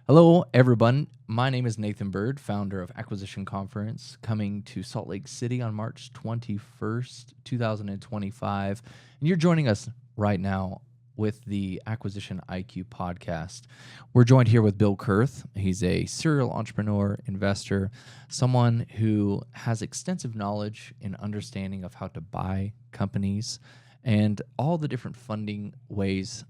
Hello, everyone. My name is Nathan Bird, founder of Acquisition Conference, coming to Salt Lake City on March 21st, 2025. And you're joining us right now with the Acquisition IQ podcast. We're joined here with Bill Kirth. He's a serial entrepreneur, investor, someone who has extensive knowledge and understanding of how to buy companies and all the different funding ways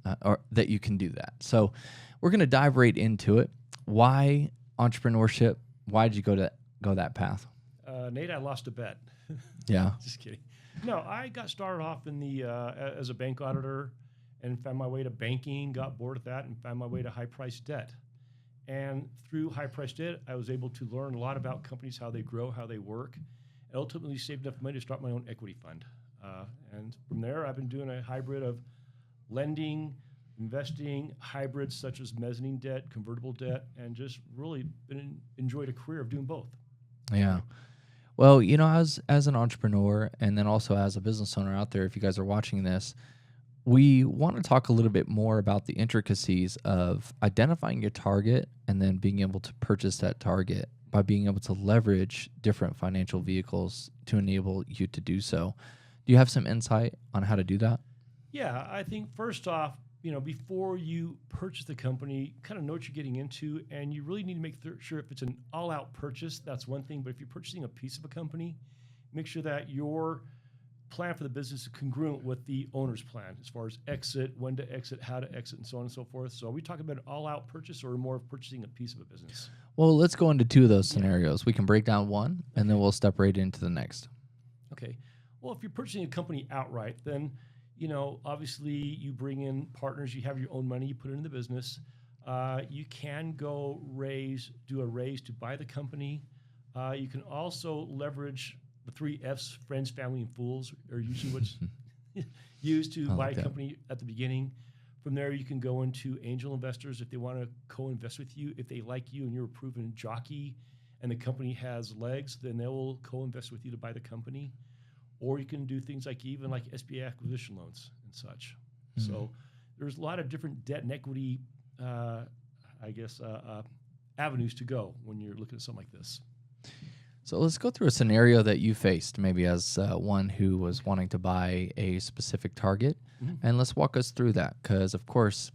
that you can do that. So we're going to dive right into it. Why entrepreneurship? Why did you go that path? Nate, I lost a bet. Yeah. Just kidding. No, I got started off in the as a bank auditor and found my way to banking, got bored with that, and found my way to high-priced debt. And through high-priced debt, I was able to learn a lot about companies, how they grow, how they work, and ultimately saved enough money to start my own equity fund. And from there, I've been doing a hybrid of lending, investing, hybrids such as mezzanine debt, convertible debt, and just really enjoyed a career of doing both. Yeah. Well, as an entrepreneur and then also as a business owner out there, if you guys are watching this, we want to talk a little bit more about the intricacies of identifying your target and then being able to purchase that target by being able to leverage different financial vehicles to enable you to do so. Do you have some insight on how to do that? Yeah, I think first off, before you purchase the company, kind of know what you're getting into, and you really need to make sure if it's an all-out purchase, that's one thing. But if you're purchasing a piece of a company, make sure that your plan for the business is congruent with the owner's plan as far as exit, when to exit, how to exit, and so on and so forth. So are we talking about an all-out purchase or more of purchasing a piece of a business? Well, let's go into two of those scenarios. We can break down one, and then we'll step right into the next. Okay. Well, if you're purchasing a company outright, then obviously you bring in partners, you have your own money, you put it in the business. You can do a raise to buy the company. You can also leverage the 3 F's, friends, family, and fools, are usually what's used to buy a company at the beginning. From there, you can go into angel investors if they want to co-invest with you. If they like you and you're a proven jockey and the company has legs, then they will co-invest with you to buy the company. Or you can do things like SBA acquisition loans and such. Mm-hmm. So there's a lot of different debt and equity, avenues to go when you're looking at something like this. So let's go through a scenario that you faced, maybe as one who was wanting to buy a specific target, and let's walk us through that. Because of course,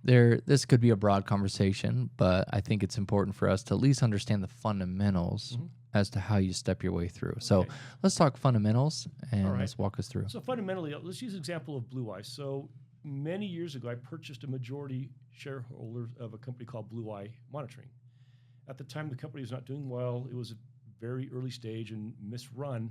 this could be a broad conversation, but I think it's important for us to at least understand the fundamentals as to how you step your way through. So let's talk fundamentals and let's walk us through. So fundamentally, let's use an example of Blue Eye. So many years ago, I purchased a majority shareholder of a company called Blue Eye Monitoring. At the time, the company was not doing well. It was a very early stage and misrun.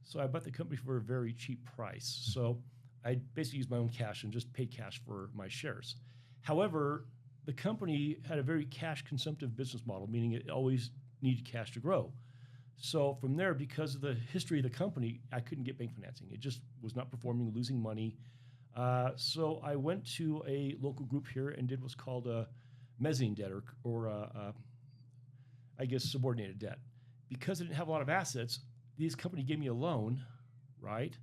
So I bought the company for a very cheap price. So I basically used my own cash and just paid cash for my shares. However, the company had a very cash-consumptive business model, meaning it always needed cash to grow. So from there, because of the history of the company, I couldn't get bank financing. It just was not performing, losing money. So I went to a local group here and did what's called a mezzanine debt or subordinated debt. Because I didn't have a lot of assets, this company gave me a loan, right?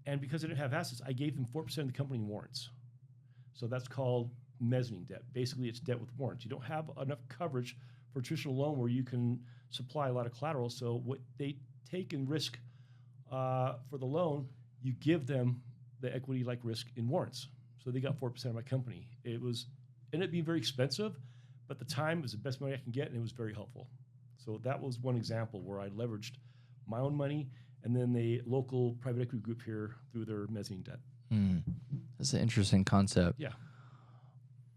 And because I didn't have assets, I gave them 4% of the company in warrants. So that's called mezzanine debt. Basically, it's debt with warrants. You don't have enough coverage for a traditional loan where you can supply a lot of collateral. So what they take in risk for the loan, you give them the equity-like risk in warrants. So they got 4% of my company. It ended up being very expensive, but at the time it was the best money I can get, and it was very helpful. So that was one example where I leveraged my own money and then the local private equity group here through their mezzanine debt. That's an interesting concept. Yeah.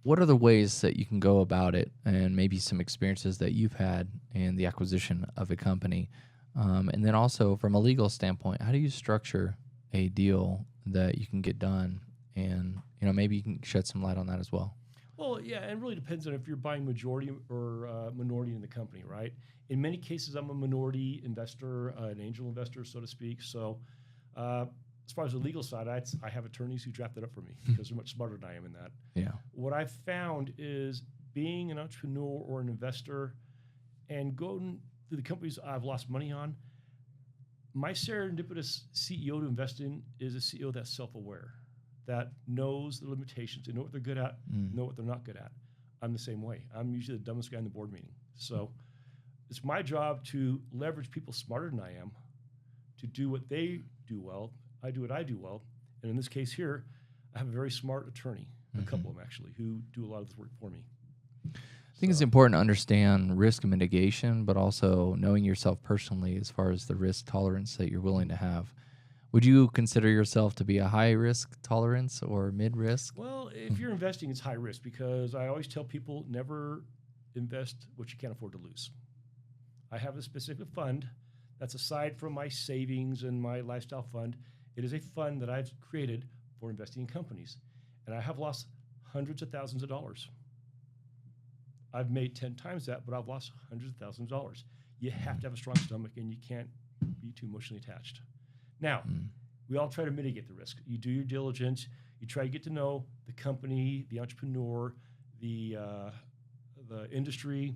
What are the ways that you can go about it, and maybe some experiences that you've had in the acquisition of a company? And then also from a legal standpoint, how do you structure a deal that you can get done? And maybe you can shed some light on that as well. Well, yeah, and it really depends on if you're buying majority or minority in the company, right? In many cases, I'm a minority investor, an angel investor, so to speak. So as far as the legal side, I have attorneys who draft that up for me because they're much smarter than I am in that. Yeah. What I've found is being an entrepreneur or an investor and going through the companies I've lost money on, my serendipitous CEO to invest in is a CEO that's self-aware, that knows the limitations, they know what they're good at, know what they're not good at, I'm the same way. I'm usually the dumbest guy in the board meeting. So it's my job to leverage people smarter than I am to do what they do well. I do what I do well. And in this case here, I have a very smart attorney, a couple of them actually, who do a lot of this work for me. I think it's important to understand risk mitigation, but also knowing yourself personally as far as the risk tolerance that you're willing to have. Would you consider yourself to be a high risk tolerance or mid risk? Well, if you're investing, it's high risk because I always tell people never invest what you can't afford to lose. I have a specific fund that's aside from my savings and my lifestyle fund. It is a fund that I've created for investing in companies. And I have lost hundreds of thousands of dollars. I've made 10 times that, but I've lost hundreds of thousands of dollars. You have to have a strong stomach and you can't be too emotionally attached. Now, we all try to mitigate the risk. You do your diligence. You try to get to know the company, the entrepreneur, the industry,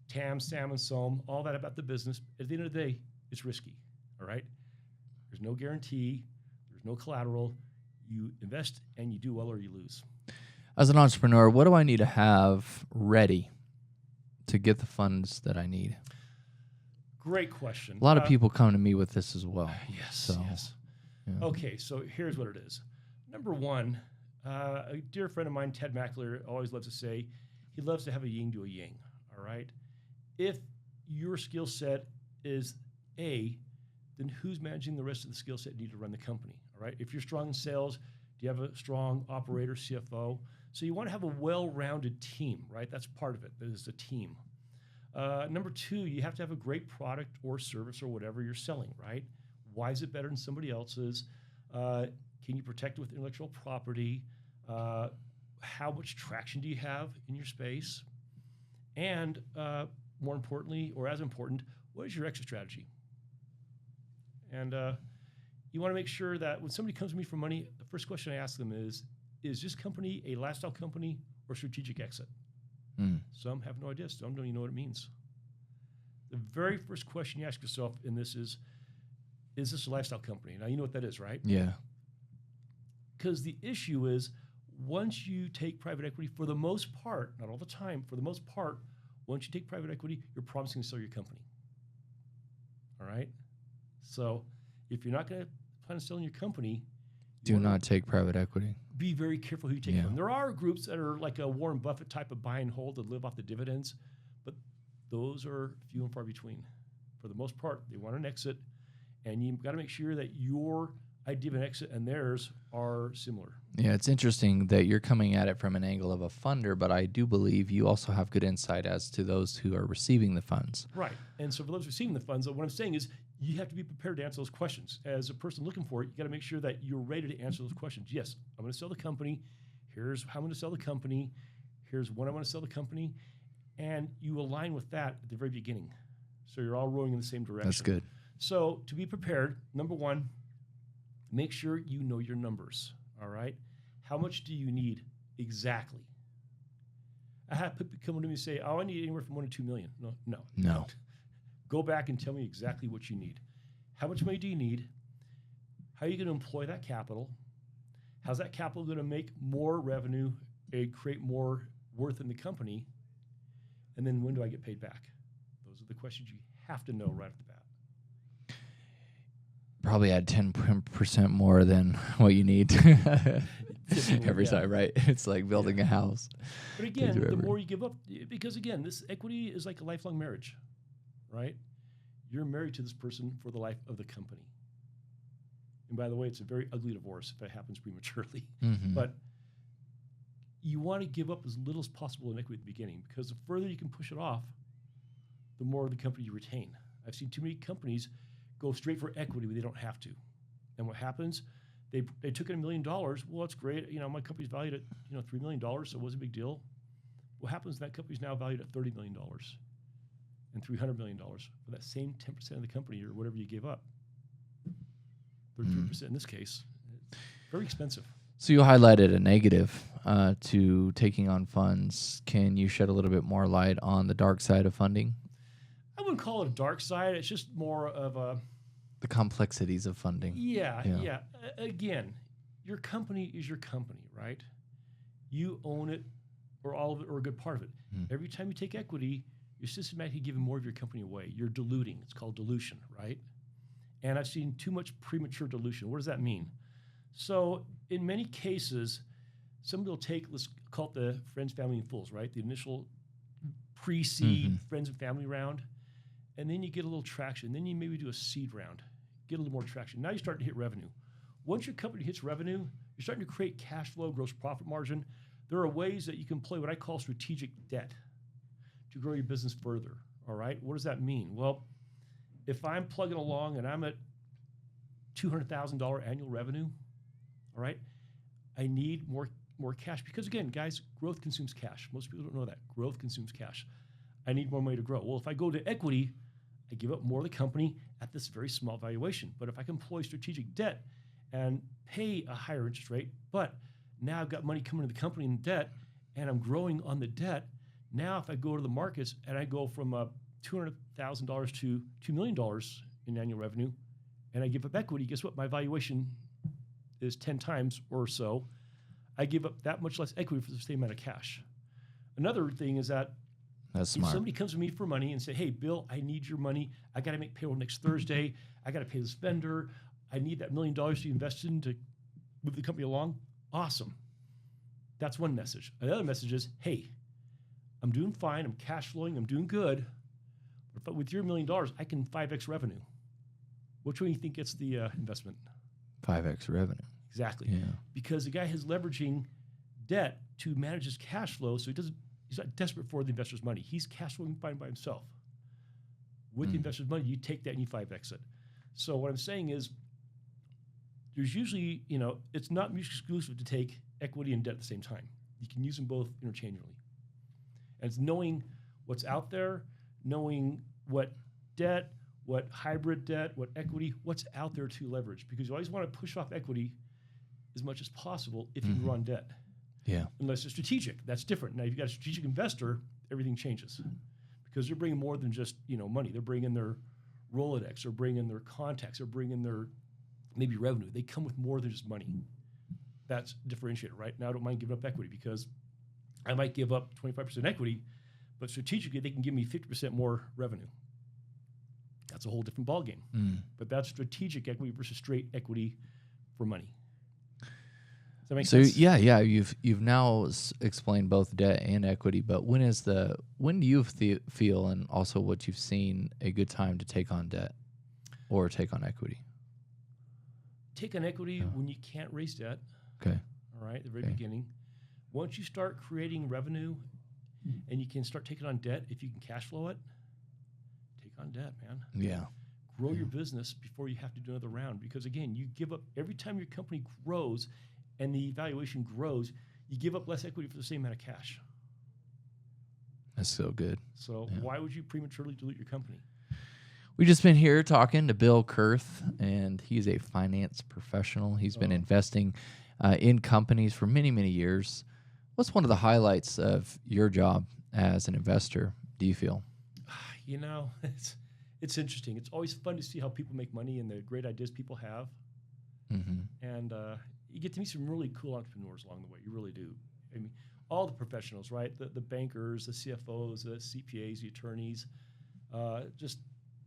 TAM, SAM, and SOM, all that about the business. At the end of the day, it's risky, all right? There's no guarantee. There's no collateral. You invest and you do well or you lose. As an entrepreneur, what do I need to have ready to get the funds that I need? Great question. A lot of people come to me with this as well. Yes. Yeah. Okay, so here's what it is. Number one, a dear friend of mine, Ted Mackler, always loves to say, he loves to have a yin to a yang, all right? If your skill set is A, then who's managing the rest of the skill set you need to run the company, all right? If you're strong in sales, do you have a strong operator, CFO? So you want to have a well-rounded team, right? That's part of it. There's a team. Number two, you have to have a great product or service or whatever you're selling, right? Why is it better than somebody else's? Can you protect it with intellectual property? How much traction do you have in your space? And more importantly, or as important, what is your exit strategy? And you want to make sure that when somebody comes to me for money, the first question I ask them is this company a lifestyle company or strategic exit? Some have no idea. Some don't even know what it means. The very first question you ask yourself in this is this a lifestyle company? Now, you know what that is, right? Yeah. Because the issue is once you take private equity, for the most part, not all the time, for the most part, once you take private equity, you're promising to sell your company. All right? So if you're not going to plan on selling your company, do not take private equity. Be very careful who you take from. There are groups that are like a Warren Buffett type of buy and hold that live off the dividends, but those are few and far between. For the most part, they want an exit, and you've got to make sure that your idea of an exit and theirs are similar. Yeah, it's interesting that you're coming at it from an angle of a funder, but I do believe you also have good insight as to those who are receiving the funds. Right. And so for those receiving the funds, what I'm saying is you have to be prepared to answer those questions. As a person looking for it, you got to make sure that you're ready to answer those questions. Yes, I'm going to sell the company. Here's how I'm going to sell the company. Here's when I want to sell the company. And you align with that at the very beginning. So you're all rowing in the same direction. That's good. So to be prepared, number one, make sure you know your numbers, all right? How much do you need exactly? I have people come to me and say, I need anywhere from $1 to $2 million. No. Go back and tell me exactly what you need. How much money do you need? How are you going to employ that capital? How's that capital going to make more revenue and create more worth in the company? And then when do I get paid back? Those are the questions you have to know right off the bat. Probably add 10% more than what you need every time, right? It's like building a house. But again, the more you give up, because again, this equity is like a lifelong marriage. Right? You're married to this person for the life of the company. And by the way, it's a very ugly divorce if it happens prematurely. But you want to give up as little as possible in equity at the beginning because the further you can push it off, the more of the company you retain. I've seen too many companies go straight for equity when they don't have to. And what happens? They took in $1 million. Well, that's great. You know, my company's valued at $3 million, so it wasn't a big deal. What happens? That company's now valued at $30 million. And $300 million for that same 10% of the company or whatever you gave up. 33% in this case. It's very expensive. So you highlighted a negative to taking on funds. Can you shed a little bit more light on the dark side of funding? I wouldn't call it a dark side. It's just more of the complexities of funding. Yeah. Again, your company is your company, right? You own it. or all of it or a good part of it. Mm. Every time you take equity, you're systematically giving more of your company away. You're diluting. It's called dilution, right? And I've seen too much premature dilution. What does that mean? So in many cases, somebody will take, let's call it the friends, family, and fools, right? The initial pre-seed friends and family round. And then you get a little traction. Then you maybe do a seed round, get a little more traction. Now you start to hit revenue. Once your company hits revenue, you're starting to create cash flow, gross profit margin. There are ways that you can play what I call strategic debt to grow your business further, all right? What does that mean? Well, if I'm plugging along and I'm at $200,000 annual revenue, all right, I need more cash because, again, guys, growth consumes cash. Most people don't know that. Growth consumes cash. I need more money to grow. Well, if I go to equity, I give up more of the company at this very small valuation. But if I can employ strategic debt and pay a higher interest rate, but now I've got money coming to the company in debt and I'm growing on the debt. Now, if I go to the markets and I go from $200,000 to $2 million in annual revenue and I give up equity, guess what? My valuation is 10 times or so. I give up that much less equity for the same amount of cash. Another thing is that That's if smart. somebody comes to me for money and say, hey, Bill, I need your money. I got to make payroll next Thursday. I got to pay this vendor. I need that $1 million to invest in to move the company along. Awesome. That's one message. Another message is, hey, I'm doing fine. I'm cash flowing. I'm doing good. But with your $1 million, I can 5x revenue. Which one do you think gets the investment? 5x revenue. Exactly. Yeah. Because the guy is leveraging debt to manage his cash flow, so he's not desperate for the investor's money. He's cash flowing fine by himself. With the investor's money, you take that and you 5x it. So what I'm saying is there's usually, it's not mutually exclusive to take equity and debt at the same time. You can use them both interchangeably. And it's knowing what's out there, knowing what debt, what hybrid debt, what equity, what's out there to leverage. Because you always want to push off equity as much as possible if you can grow on debt. Yeah. Unless it's strategic. That's different. Now, if you've got a strategic investor, everything changes. Because they're bringing more than just, money. They're bringing their Rolodex, they're bringing their contacts, they're bringing their maybe revenue. They come with more than just money. That's differentiated, right? Now, I don't mind giving up equity because I might give up 25% equity, but strategically, they can give me 50% more revenue. That's a whole different ballgame. But that's strategic equity versus straight equity for money. Does that make sense? So yeah, you've now explained both debt and equity, but when do you feel, and also what you've seen, a good time to take on debt or take on equity? Take on equity when you can't raise debt. Okay. All right, at the very beginning. Once you start creating revenue and you can start taking on debt, if you can cash flow it, take on debt, man. Yeah. Grow your business before you have to do another round. Because again, you give up every time your company grows and the valuation grows, you give up less equity for the same amount of cash. That's so good. So why would you prematurely dilute your company? We've just been here talking to Bill Kirth, and he's a finance professional. He's been investing in companies for many, many years. What's one of the highlights of your job as an investor, do you feel? It's interesting. It's always fun to see how people make money and the great ideas people have. And you get to meet some really cool entrepreneurs along the way. You really do. I mean, all the professionals, right? The bankers, the CFOs, the CPAs, the attorneys, just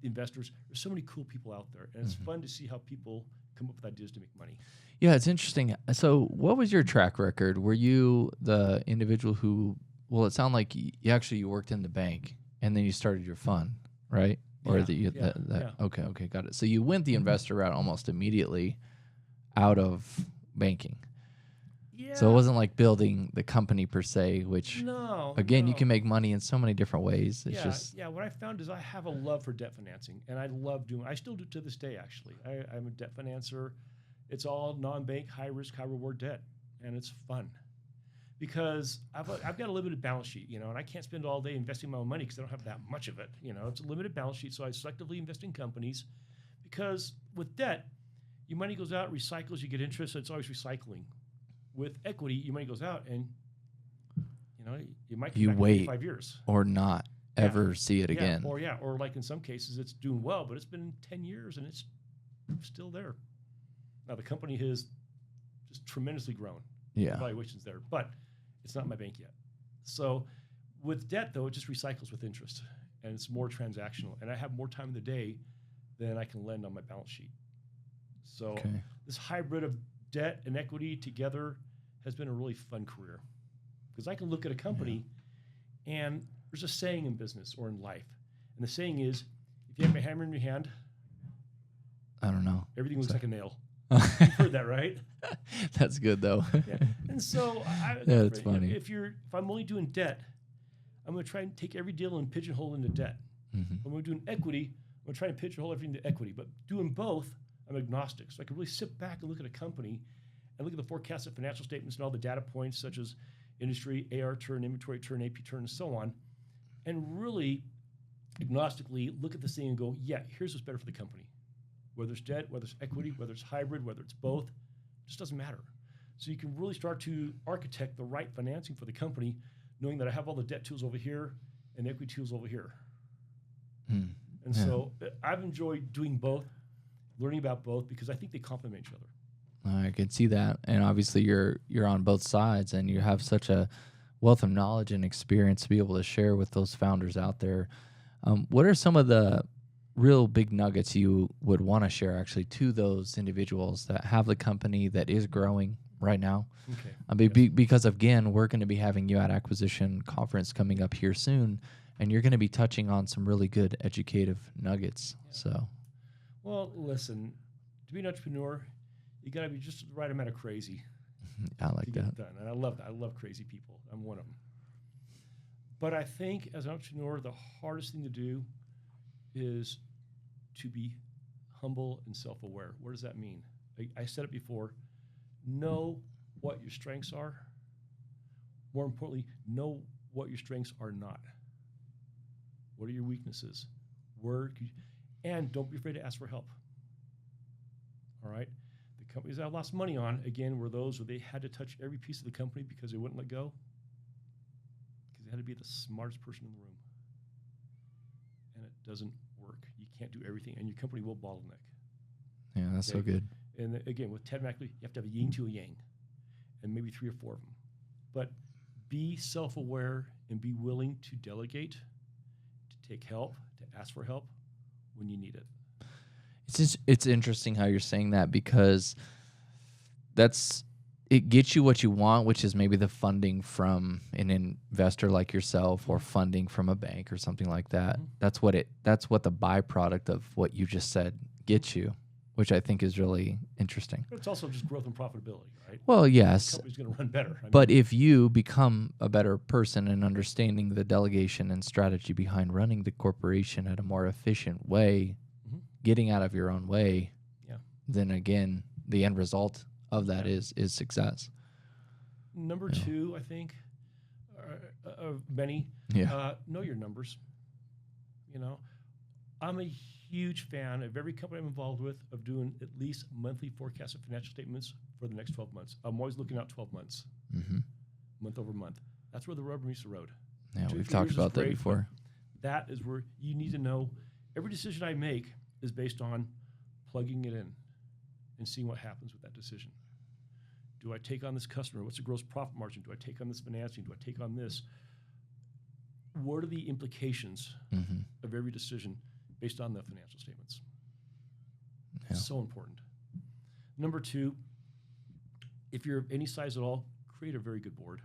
the investors. There's so many cool people out there. And it's fun to see how people come up with ideas to make money. Yeah, it's interesting. So what was your track record? Were you the individual who, well, it sounded like you worked in the bank and then you started your fund, right? Or Okay, got it. So you went the investor route almost immediately out of banking. Yeah. So it wasn't like building the company per se, which you can make money in so many different ways. It's what I found is I have a love for debt financing, and I love doing. I still do to this day. Actually, I'm a debt financer. It's all non-bank, high risk, high reward debt, and it's fun because I've got a limited balance sheet, and I can't spend all day investing my own money because I don't have that much of it. It's a limited balance sheet, so I selectively invest in companies because with debt, your money goes out, recycles, you get interest, so it's always recycling. With equity, your money goes out, and you might come back in 5 years or not ever see it again. Or like in some cases, it's doing well, but it's been 10 years and it's still there. Now the company has just tremendously grown. Yeah, the valuation's there, but it's not in my bank yet. So with debt, though, it just recycles with interest, and it's more transactional. And I have more time in the day than I can lend on my balance sheet. So Okay. this hybrid of debt and equity together has been a really fun career, because I can look at a company, and there's a saying in business or in life. And the saying is, if you have a hammer in your hand, I don't know. everything looks So- like a nail. You've heard that, right? That's good though. Yeah. And so Yeah, that's funny. if I'm only doing debt, I'm going to try and take every deal and pigeonhole into debt. Mhm. If I'm going to do equity, I'm going to try and pigeonhole everything into equity. But doing both, I'm agnostic. So I can really sit back and look at a company and look at the forecasted financial statements and all the data points, such as industry, AR turn, inventory turn, AP turn, and so on, and really agnostically look at this thing and go, yeah, here's what's better for the company. Whether it's debt, whether it's equity, whether it's hybrid, whether it's both, it just doesn't matter. So you can really start to architect the right financing for the company, knowing that I have all the debt tools over here and the equity tools over here. Mm. And Yeah. so I've enjoyed doing both, learning about both, because I think they complement each other. I can see that, and obviously you're on both sides, and you have such a wealth of knowledge and experience to be able to share with those founders out there. What are some of the real big nuggets you would want to share actually to those individuals that have the company that is growing right now? Okay. I mean, because again, we're going to be having you at Acquisition Conference coming up here soon, and you're going to be touching on some really good educative nuggets. Yeah. So, Well, listen, to be an entrepreneur, you got to be just the right amount of crazy I like to get that. it done. And I love that. I love crazy people. I'm one of them. But I think as an entrepreneur, the hardest thing to do is to be humble and self-aware. What does that mean? I said it before. Know what your strengths are. More importantly, know what your strengths are not. What are your weaknesses? And don't be afraid to ask for help. All right? The companies I've lost money on, again, were those where they had to touch every piece of the company because they wouldn't let go, because they had to be the smartest person in the room. And it doesn't work. You can't do everything, and your company will bottleneck. Yeah, that's so Okay. good. And again, with Ted Mackley, you have to have a yin to a yang, and maybe 3 or 4 of them. But be self-aware and be willing to delegate, to take help, to ask for help when you need it. It's interesting how you're saying that, because it gets you what you want, which is maybe the funding from an investor like yourself, or funding from a bank or something like that. Mhm. That's what the byproduct of what you just said gets you, which I think is really interesting. But it's also just growth and profitability, right? Well, The yes, company's going to run better. but if you become a better person and understanding the delegation and strategy behind running the corporation at a more efficient way, Mhm. getting out of your own way, Yeah. then again, the end result of that Yeah. is success. Number Yeah. 2, I think, of many, Yeah. know your numbers. You know, I'm a huge fan of every company I'm involved with of doing at least monthly forecasted financial statements for the next 12 months. I'm always looking out 12 months, Mm-hmm. month over month. That's where the rubber meets the road. Yeah, 2, we've 3 talked years is about that great, before. but that is where you need to know every decision I make is based on plugging it in and seeing what happens with that decision. Do I take on this customer? What's the gross profit margin? Do I take on this financing? Do I take on this? What are the implications Mm-hmm. of every decision based on the financial statements? Yeah. So important. Number 2, if you're of any size at all, create a very good board.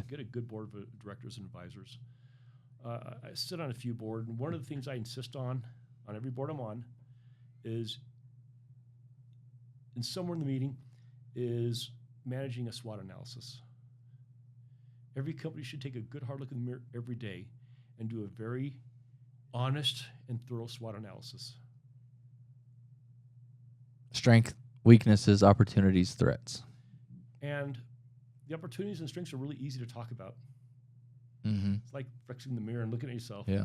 Get a good board of directors and advisors. I sit on a few boards, and one of the things I insist on every board I'm on, is, and somewhere in the meeting, is managing a SWOT analysis. Every company should take a good hard look in the mirror every day and do a very honest and thorough SWOT analysis. Strength, weaknesses, opportunities, threats. And the opportunities and strengths are really easy to talk about. Mm-hmm. It's like flexing the mirror and looking at yourself. Yeah.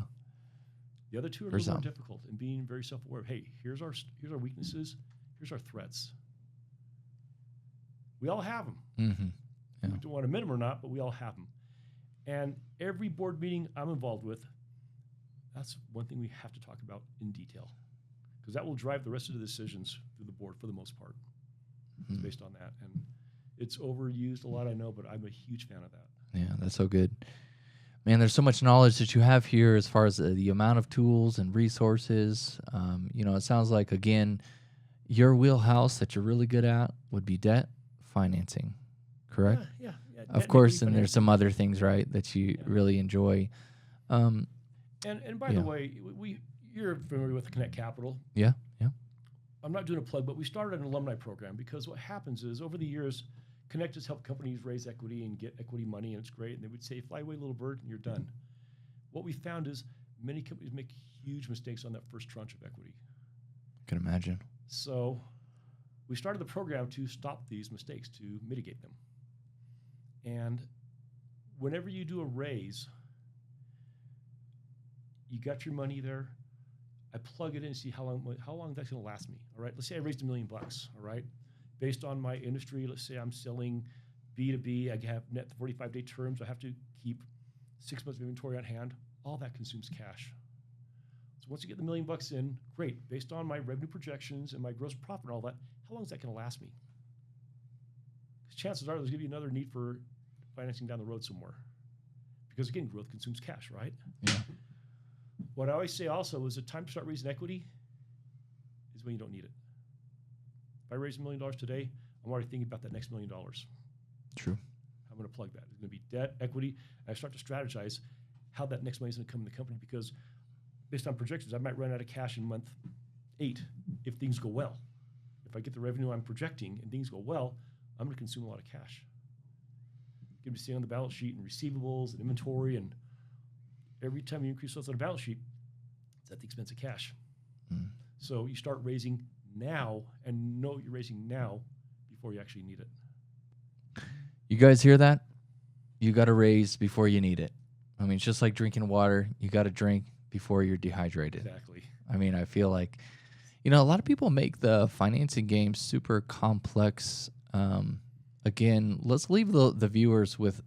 The other 2 are a little more difficult, and being very self-aware. Hey, here's our weaknesses. Here's our threats. We all have them. Mm-hmm. Yeah. We don't want to admit them or not, but we all have them. And every board meeting I'm involved with, that's one thing we have to talk about in detail, because that will drive the rest of the decisions through the board for the most part. It's based on that. And it's overused a lot, I know, but I'm a huge fan of that. Yeah, that's so good. Man, there's so much knowledge that you have here as far as the amount of tools and resources. It sounds like, again, your wheelhouse that you're really good at would be debt financing, correct? Yeah. Of Debt and course, equity and there's financing. some other things, right, that you Yeah. really enjoy. Um, And by yeah, the way, you're familiar with Connect Capital. yeah, yeah. I'm not doing a plug, but we started an alumni program because what happens is over the years, Connect has helped companies raise equity and get equity money, and it's great. And they would say, "Fly away, little bird," and you're done. What we found is many companies make huge mistakes on that first tranche of equity. Can imagine. So we started the program to stop these mistakes, to mitigate them. And whenever you do a raise, you got your money there. I plug it in and see how long that's going to last me. All right. Let's say I raised $1 million. All right. Based on my industry, let's say I'm selling B2B. I have net 45-day terms. I have to keep 6 months of inventory on hand. All that consumes cash. So once you get the $1 million in, great. Based on my revenue projections and my gross profit and all that, how long is that going to last me? Because chances are there's going to be another need for financing down the road somewhere. Because again, growth consumes cash, right? Yeah. What I always say also is the time to start raising equity is when you don't need it. If I raise $1 million today, I'm already thinking about that next $1 million. True. I'm going to plug that. It's going to be debt, equity, and I start to strategize how that next money is going to come in the company because based on projections, I might run out of cash in month 8 if things go well. If I get the revenue I'm projecting and things go well, I'm going to consume a lot of cash. You're going to be seeing on the balance sheet and receivables and inventory, and every time you increase those on the balance sheet, it's at the expense of cash. Mm. So you start raising now and know what you're raising now before you actually need it. You guys hear that? You got to raise before you need it. I mean, it's just like drinking water. You got to drink before you're dehydrated. Exactly. I mean, I feel like, a lot of people make the financing game super complex. Again, let's leave the viewers with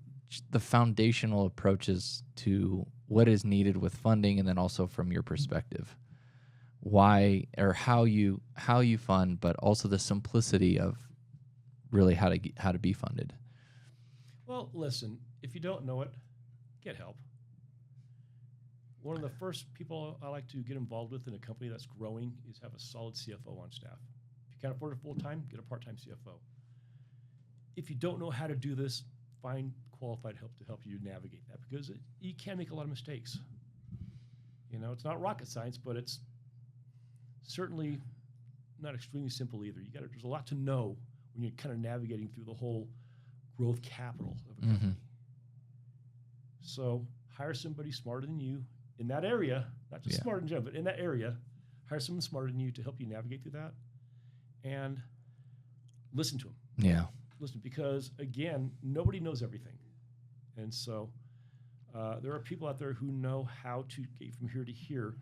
the foundational approaches to what is needed with funding, and then also from your perspective, why or how you fund, but also the simplicity of really how to be funded. Well, listen, if you don't know it, get help. One of the first people I like to get involved with in a company that's growing is have a solid CFO on staff. If you can't afford it full-time, get a part-time CFO. If you don't know how to do this, find qualified help to help you navigate that because you can make a lot of mistakes. It's not rocket science, but it's certainly not extremely simple either. There's a lot to know when you're kind of navigating through the whole growth capital of a company. So hire somebody smarter than you in that area, not just smarter than you, but in that area, hire someone smarter than you to help you navigate through that and listen to them. Yeah. Listen, because again, nobody knows everything. And so there are people out there who know how to get from here to here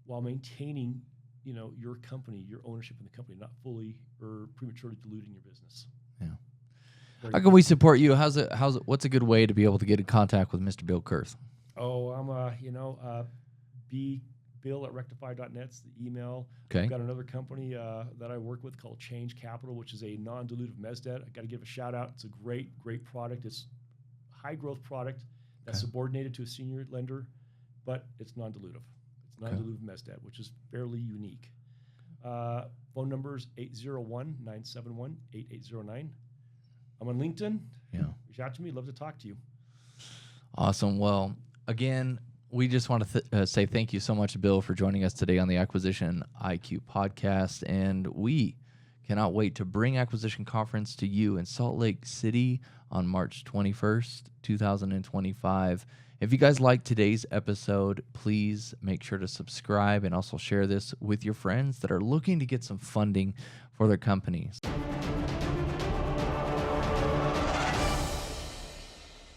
while maintaining, your company, your ownership in the company, not fully or prematurely diluting your business. Yeah. Very How can we support you? What's a good way to be able to get in contact with Mr. Bill Kirth? Oh, I'm Bill@rectify.net's the email. Okay. I've got another company that I work with called Change Capital, which is a non-dilutive mezz debt. I got to give a shout out. It's a great product. It's a high growth product that's subordinated to a senior lender, but it's non-dilutive. It's non-dilutive mezz debt, which is fairly unique. Phone number is 801-971-8809. I'm on LinkedIn. Yeah. Reach out to me. Love to talk to you. Awesome. Well, again, we just want to say thank you so much, Bill, for joining us today on the Acquisition IQ podcast. And we cannot wait to bring Acquisition Conference to you in Salt Lake City on March 21st, 2025. If you guys like today's episode, please make sure to subscribe and also share this with your friends that are looking to get some funding for their companies.